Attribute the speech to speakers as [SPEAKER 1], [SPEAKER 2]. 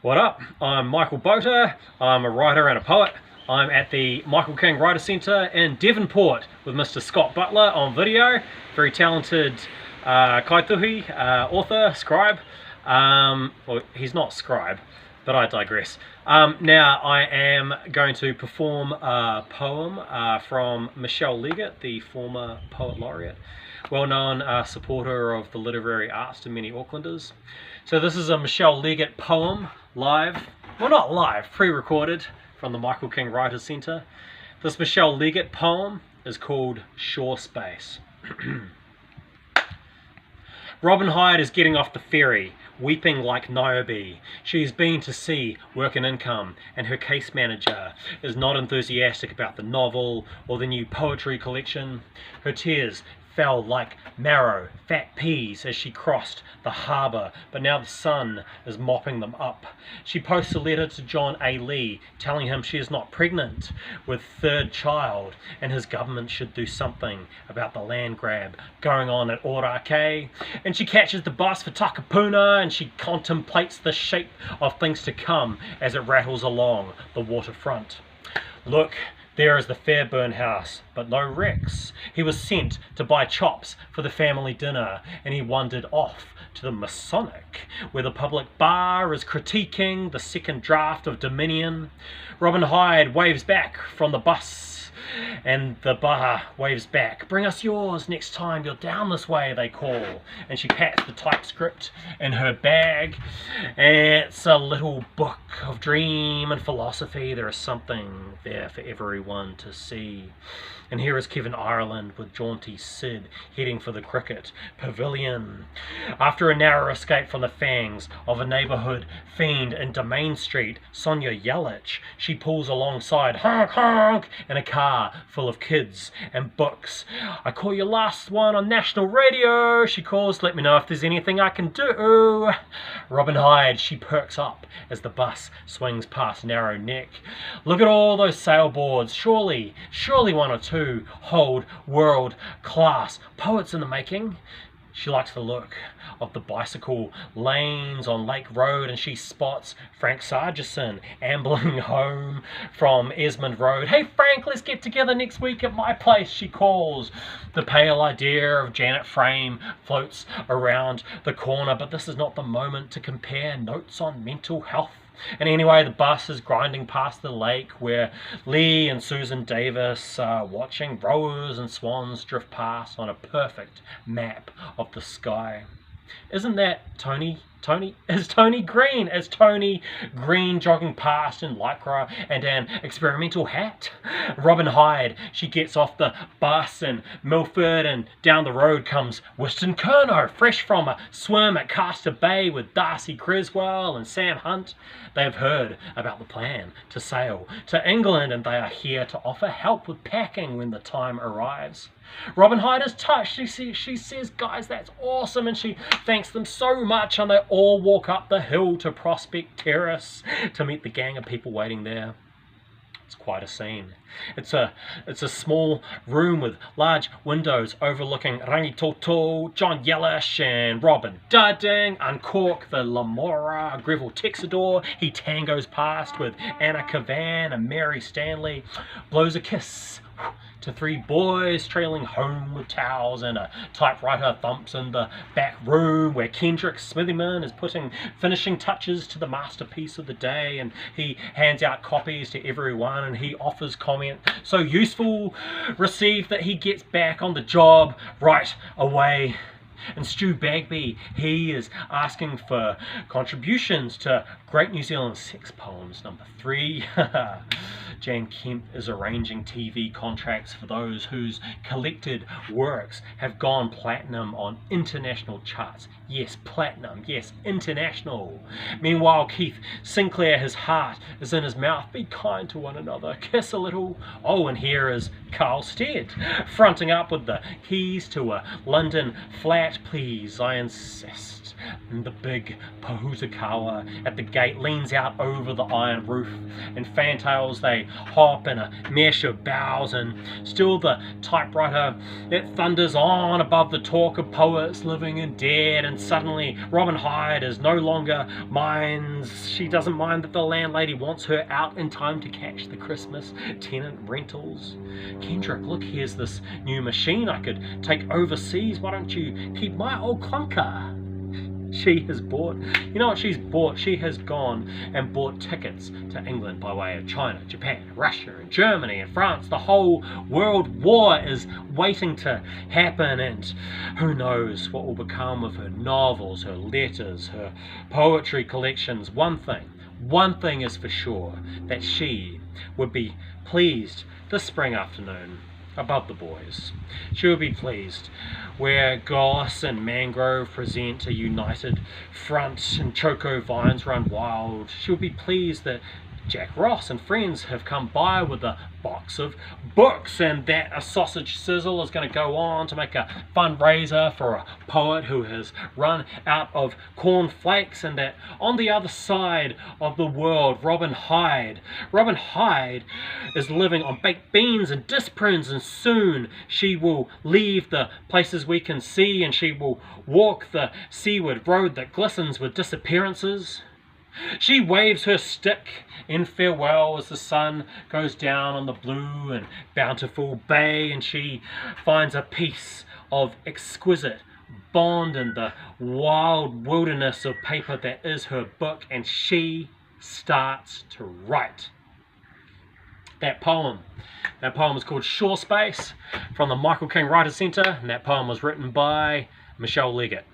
[SPEAKER 1] What up? I'm Michael Botur. I'm a writer and a poet. I'm at the Michael King Writer Centre in Devonport with Mr. Scott Butler on video. Very talented kaituhi, author, scribe. Well, he's not scribe, but I digress. Now I am going to perform a poem from Michele Leggott, the former poet laureate, well-known supporter of the literary arts to many Aucklanders. So this is a Michele Leggott poem, live, well not live, pre-recorded from the Michael King Writers Centre. This Michele Leggott poem is called Shore Space. Robin Hyde is getting off the ferry, weeping like Niobe. She has been to sea, work and income, and her case manager is not enthusiastic about the novel or the new poetry collection. Her tears fell like marrow, fat peas as she crossed the harbour, but now the sun is mopping them up. She posts a letter to John A. Lee telling him she is not pregnant with third child and his government should do something about the land grab going on at Orake. And she catches the bus for Takapuna and she contemplates the shape of things to come as it rattles along the waterfront. Look, there is the Fairburn house, but no Rex. He was sent to buy chops for the family dinner, and he wandered off to the Masonic, where the public bar is critiquing the second draft of Dominion. Robin Hyde waves back from the bus, and the bar waves back. Bring us yours next time you're down this way, they call. And she pats the typescript in her bag. It's a little book of dream and philosophy. There is something there for everyone to see. And here is Kevin Ireland with jaunty Sid heading for the cricket pavilion. After a narrow escape from the fangs of a neighbourhood fiend in Domain Street, Sonia Yelich, she pulls alongside honk honk in a car full of kids and books. I call you last one on national radio, she calls, let me know if there's anything I can do. Robin Hyde, she perks up as the bus swings past Narrow Neck. Look at all those sailboards, surely one or two hold world-class poets in the making. She likes the look of the bicycle lanes on Lake Road and she spots Frank Sargison ambling home from Esmond Road. Hey Frank, let's get together next week at my place, she calls. The pale idea of Janet Frame floats around the corner, but this is not the moment to compare notes on mental health. And anyway, the bus is grinding past the lake where Lee and Susan Davis are watching rowers and swans drift past on a perfect map of the sky. Isn't that Tony Green jogging past in lycra and an experimental hat? Robin Hyde, she gets off the bus in Milford and down the road comes Weston Curnow, fresh from a swim at Castor Bay with Darcy Creswell and Sam Hunt. They have heard about the plan to sail to England and they are here to offer help with packing when the time arrives. Robin Hyde is touched. She says, guys, that's awesome, and she thanks them so much, and they all walk up the hill to Prospect Terrace to meet the gang of people waiting there. It's quite a scene. It's a small room with large windows overlooking Rangitoto, John Yellish and Robin Dudding uncork the Lamora Greville Texador. He tangos past with Anna Cavan and Mary Stanley, blows a kiss to three boys trailing home with towels, and a typewriter thumps in the back room where Kendrick Smithyman is putting finishing touches to the masterpiece of the day, and he hands out copies to everyone and he offers comment so useful received that he gets back on the job right away. And Stu Bagby, he is asking for contributions to Great New Zealand Sex Poems #3. Jane Kemp is arranging TV contracts for those whose collected works have gone platinum on international charts. Yes, platinum. Yes, international. Meanwhile, Keith Sinclair, his heart is in his mouth. Be kind to one another. Kiss a little. Oh, and here is Carl Stead, fronting up with the keys to a London flat that, please, I insist. And the big Pohutakawa at the gate leans out over the iron roof, and fantails they hop in a mesh of boughs, and still the typewriter, it thunders on above the talk of poets living and dead, and suddenly Robin Hyde is no longer minds. She doesn't mind that the landlady wants her out in time to catch the Christmas tenant rentals. Kendrick, look, here's this new machine I could take overseas. Why don't you keep my old clunker? She has bought, you know what she's bought? She has gone and bought tickets to England by way of China, Japan, Russia, and Germany, and France. The whole world war is waiting to happen, and who knows what will become of her novels, her letters, her poetry collections. One thing is for sure, that she would be pleased this spring afternoon above the boys. She will be pleased where goss and mangrove present a united front and choco vines run wild. She will be pleased that Jack Ross and friends have come by with a box of books, and that a sausage sizzle is going to go on to make a fundraiser for a poet who has run out of cornflakes, and that on the other side of the world, Robin Hyde is living on baked beans and disprunes, and soon she will leave the places we can see, and she will walk the seaward road that glistens with disappearances. She waves her stick in farewell as the sun goes down on the blue and bountiful bay, and she finds a piece of exquisite bond in the wild wilderness of paper that is her book, and she starts to write. That poem is called Shore Space, from the Michael King Writers Centre, and that poem was written by Michele Leggott.